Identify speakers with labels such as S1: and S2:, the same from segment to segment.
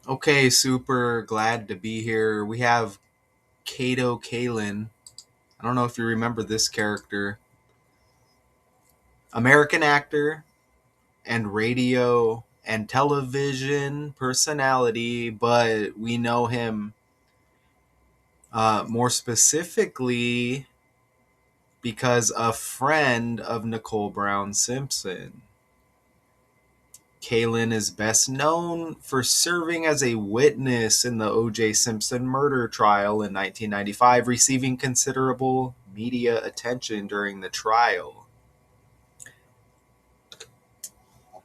S1: Okay, super glad to be here. We have Kato Kaelin. I don't know if you remember this character. American actor and radio and television personality, but we know him more specifically because a friend of Nicole Brown Simpson. Kaelin is best known for serving as a witness in the O.J. Simpson murder trial in 1995, receiving considerable media attention during the trial.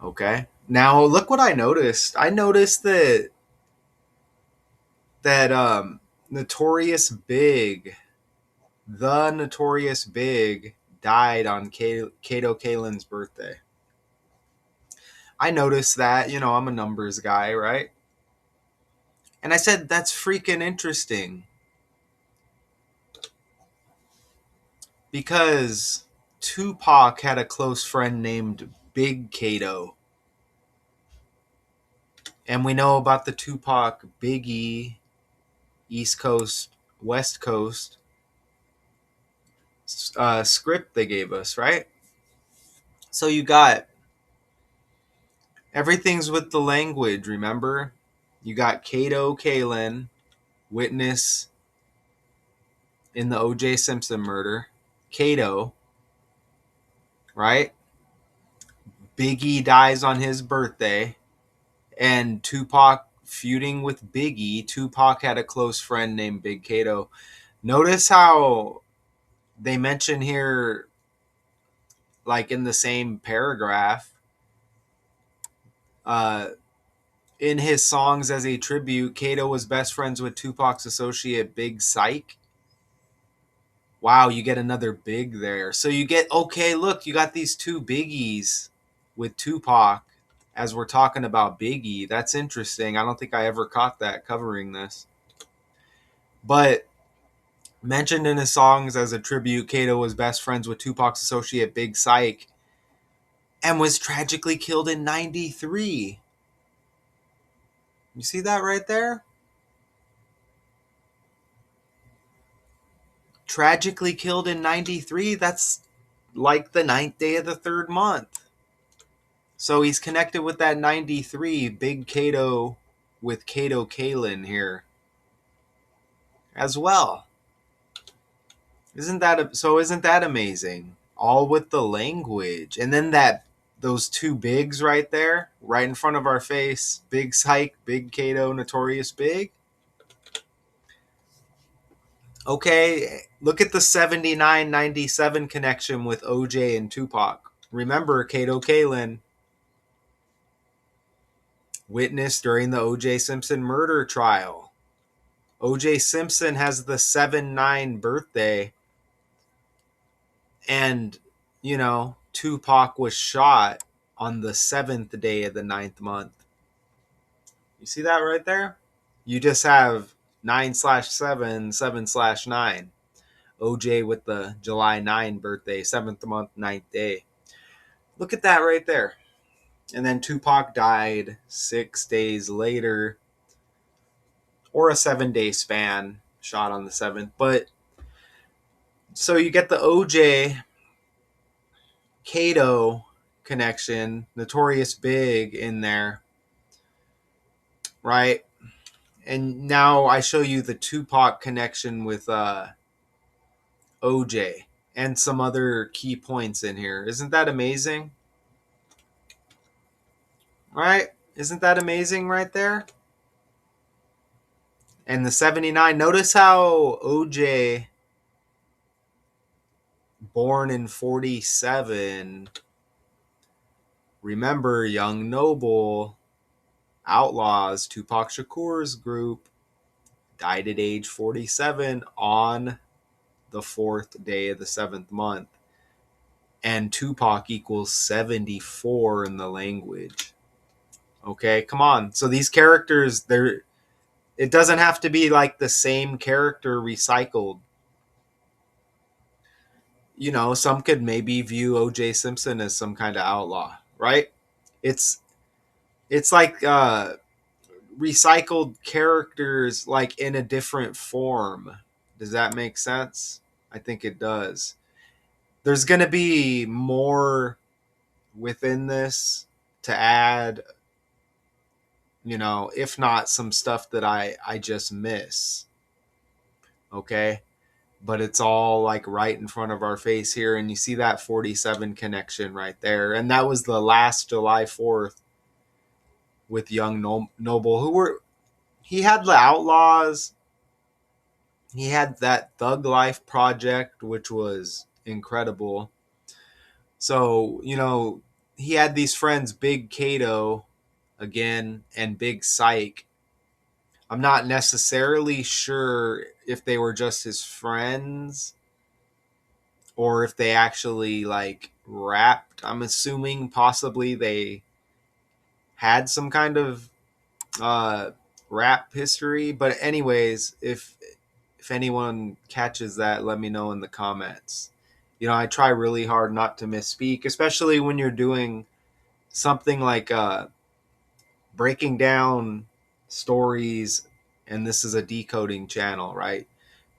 S1: Okay. Now look what I noticed. I noticed that Notorious Big, the Notorious Big, died on Kato Kaelin's birthday. I noticed that. I'm a numbers guy, right? And I said that's freaking interesting because Tupac had a close friend named Big Kato. And we know about the Tupac Biggie East Coast, West Coast script they gave us, right? So you got everything's with the language, remember? You got Kato Kaelin, witness in the O.J. Simpson murder. Kato, right? Biggie dies on his birthday. And Tupac feuding with Biggie. Tupac had a close friend named Big Kato. Notice how they mention here, like in the same paragraph, uh, in his songs as a tribute, Kato was best friends with Tupac's associate Big Syke. Wow, you get another big there. So you get, okay, look, you got these two biggies with Tupac as we're talking about Biggie. That's interesting. I don't think I ever caught that covering this. But mentioned in his songs as a tribute, Kato was best friends with Tupac's associate Big Syke and was tragically killed in 93. You see that right there? Tragically killed in 93. That's like the ninth day of the third month. So he's connected with that 93 Big Kato with Kato Kaelin here as well. Isn't that amazing? All with the language. And then those two bigs right there, right in front of our face, Big Syke, Big Kato, Notorious Big. Okay, look at the 79-97 connection with OJ and Tupac. Remember Kato Kaelin, witness during the OJ Simpson murder trial. OJ Simpson has the 7-9 birthday, and, Tupac was shot on the 7th day of the ninth month. You see that right there? You just have 9/7, 7/9. OJ with the July 9 birthday, 7th month, ninth day. Look at that right there. And then Tupac died 6 days later, or a 7-day span, shot on the 7th. But so you get the OJ Kato connection, Notorious Big in there, right? And now I show you the Tupac connection with OJ and some other key points in here. Isn't that amazing? Right? Isn't that amazing right there? And the 79, notice how OJ, born in 47, remember Young Noble, Outlaws, Tupac Shakur's group, died at age 47 on the 4th day of the 7th month. And Tupac equals 74 in the language. Okay, come on. So these characters, it doesn't have to be like the same character recycled. Some could maybe view OJ Simpson as some kind of outlaw, right? It's it's like recycled characters like in a different form. Does that make sense? I think it does. There's going to be more within this to add, if not some stuff that I just miss. Okay? But it's all like right in front of our face here, and you see that 47 connection right there. And that was the last July 4th with Young Noble, who were he had the Outlaws, he had that Thug Life project, which was incredible. So, he had these friends, Big Kato again and Big Psych. I'm not necessarily sure if they were just his friends or if they actually like rapped. I'm assuming possibly they had some kind of uh, rap history. But anyways, if anyone catches that, let me know in the comments. I try really hard not to misspeak, especially when you're doing something like breaking down stories, and this is a decoding channel, right?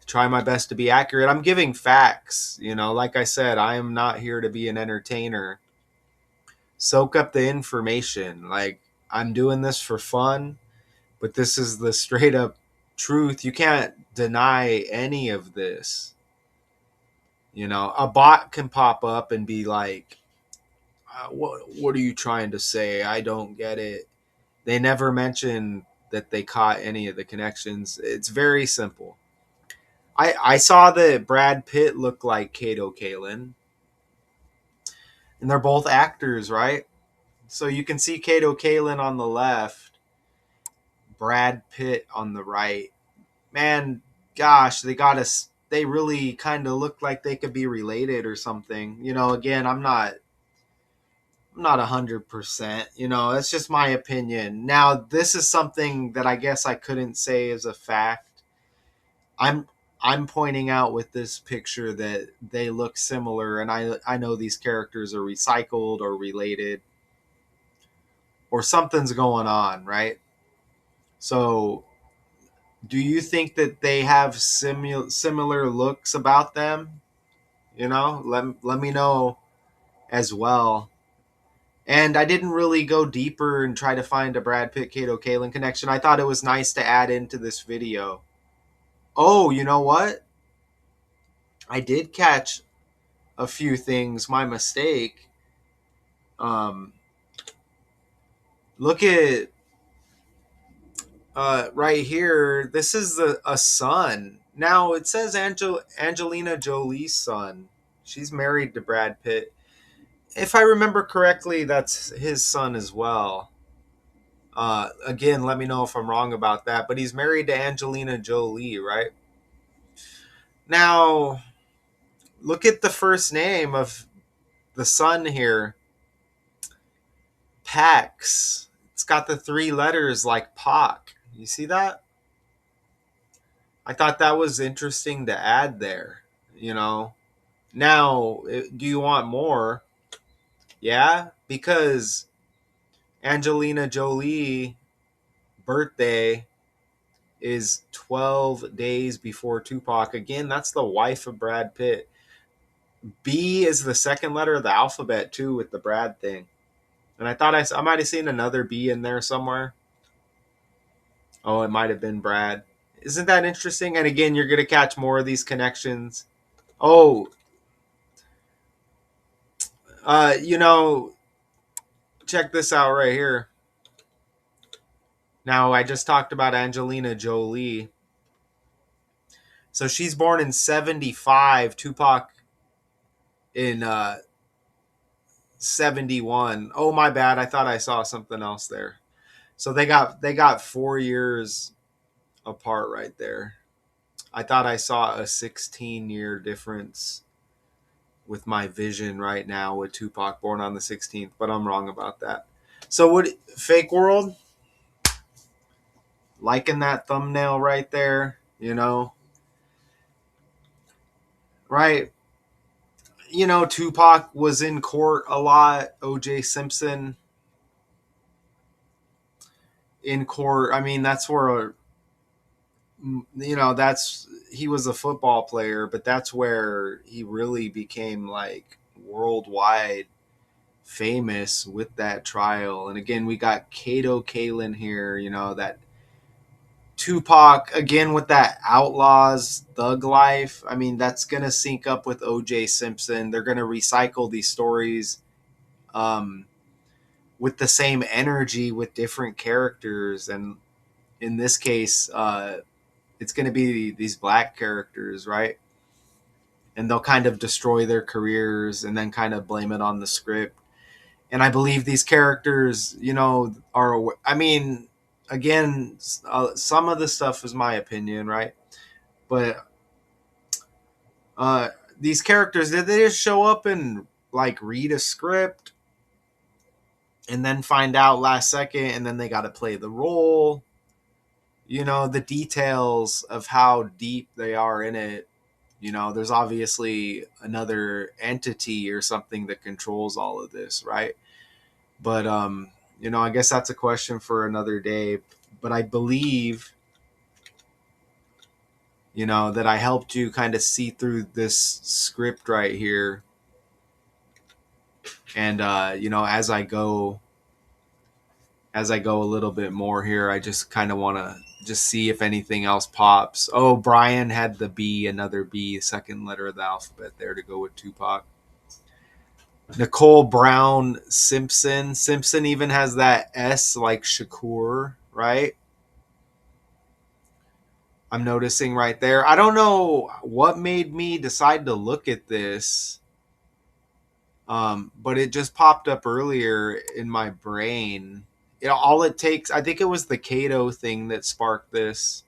S1: Try my best to be accurate. I'm giving facts, like I said, I am not here to be an entertainer. Soak up the information. Like, I'm doing this for fun, but this is the straight up truth. You can't deny any of this. A bot can pop up and be like, what are you trying to say? I don't get it. They never mention that they caught any of the connections. It's very simple. I saw that Brad Pitt looked like Kato Kaelin, and they're both actors, right? So you can see Kato Kaelin on the left, Brad Pitt on the right. Man, gosh, they really kind of look like they could be related or something. Again, I'm not 100%. It's just my opinion. Now, this is something that I guess I couldn't say as a fact. I'm I'm pointing out with this picture that they look similar, and I know these characters are recycled or related, or something's going on, right? So, do you think that they have similar looks about them? Let me know as well. And I didn't really go deeper and try to find a Brad Pitt Kato Kaelin connection. I thought it was nice to add into this video. Oh, you know what? I did catch a few things. My mistake. Um, Look at right here. This is a son. Now it says Angelina Jolie's son. She's married to Brad Pitt. If I remember correctly, that's his son as well. Again, let me know if I'm wrong about that. But he's married to Angelina Jolie, right? Now, look at the first name of the son here, Pax. It's got the three letters like Pac. You see that? I thought that was interesting to add there. You know. Now, do you want more? Yeah, because Angelina Jolie birthday is 12 days before Tupac. Again, that's the wife of Brad Pitt. B is the second letter of the alphabet too, with the Brad thing. And I thought I might have seen another B in there somewhere. Oh, it might have been Brad. Isn't that interesting? And again, you're going to catch more of these connections. Oh, uh, you know, check this out right here. Now, I just talked about Angelina Jolie. So she's born in 75, Tupac in 71. Oh, my bad. I thought I saw something else there. So they got 4 years apart right there. I thought I saw a 16-year difference with my vision right now with Tupac born on the 16th, but I'm wrong about that. So what fake world liking that thumbnail right there, right? Tupac was in court a lot. OJ Simpson in court. I mean, that's where, that's, he was a football player, but that's where he really became like worldwide famous with that trial. And again, we got Kato Kaelin here, that Tupac again with that outlaws thug life. I mean, that's gonna sync up with OJ Simpson. They're gonna recycle these stories, um, with the same energy with different characters, and in this case, it's gonna be these black characters, right? And they'll kind of destroy their careers and then kind of blame it on the script. And I believe these characters, are. I mean, again, some of the stuff is my opinion, right? But uh, these characters, did they just show up and like read a script and then find out last second, and then they got to play the role? The details of how deep they are in it. There's obviously another entity or something that controls all of this, right? But I guess that's a question for another day. But I believe, that I helped you kind of see through this script right here. And as I go a little bit more here, I just kind of want to just see if anything else pops. Oh, Brian had the B, another B, second letter of the alphabet there to go with Tupac. Nicole Brown Simpson. Simpson even has that S like Shakur, right? I'm noticing right there. I don't know what made me decide to look at this, but it just popped up earlier in my brain. All it takes, I think it was the Kato thing that sparked this.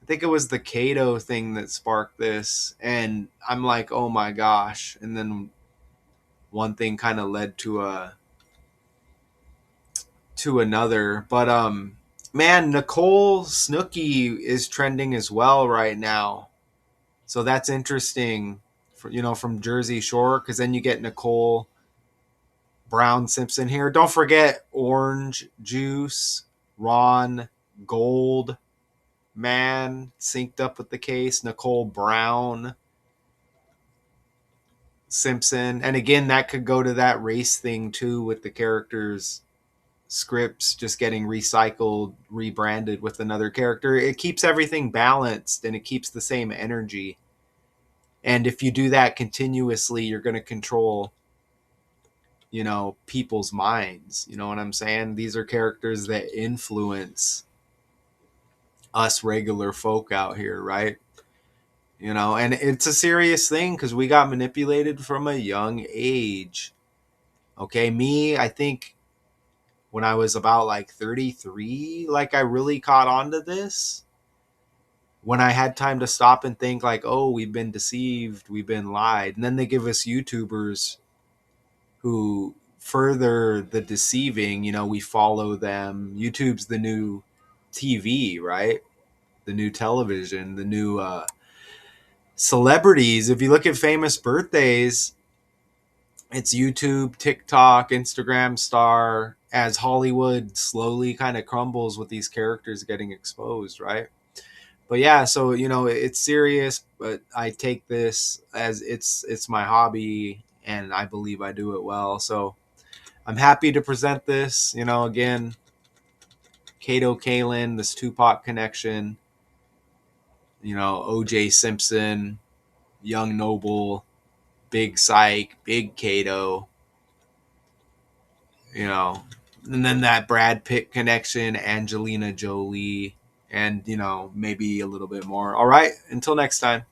S1: I think it was the Kato thing that sparked this, and I'm like, oh my gosh! And then one thing kind of led to another. But man, Nicole Snooki is trending as well right now, so that's interesting. From Jersey Shore, because then you get Nicole Brown Simpson here. Don't forget Orange Juice, Ron Gold, man, synced up with the case. Nicole Brown Simpson. And again, that could go to that race thing too, with the characters' scripts just getting recycled, rebranded with another character. It keeps everything balanced and it keeps the same energy. And if you do that continuously, you're going to control, people's minds. You know what I'm saying? These are characters that influence us regular folk out here, right? And it's a serious thing because we got manipulated from a young age. Okay, me, I think when I was about like 33, like I really caught on to this. When I had time to stop and think, like, oh, we've been deceived, we've been lied. And then they give us YouTubers who further the deceiving. We follow them. YouTube's the new TV, right? The new television, the new celebrities. If you look at famous birthdays, it's YouTube, TikTok, Instagram star, as Hollywood slowly kind of crumbles with these characters getting exposed, right? But yeah, so it's serious, but I take this as it's my hobby and I believe I do it well. So I'm happy to present this, again, Kato Kaelin, this Tupac connection, OJ Simpson, Young Noble, Big Psych, Big Kato, you know, and then that Brad Pitt connection, Angelina Jolie, and maybe a little bit more. All right, until next time.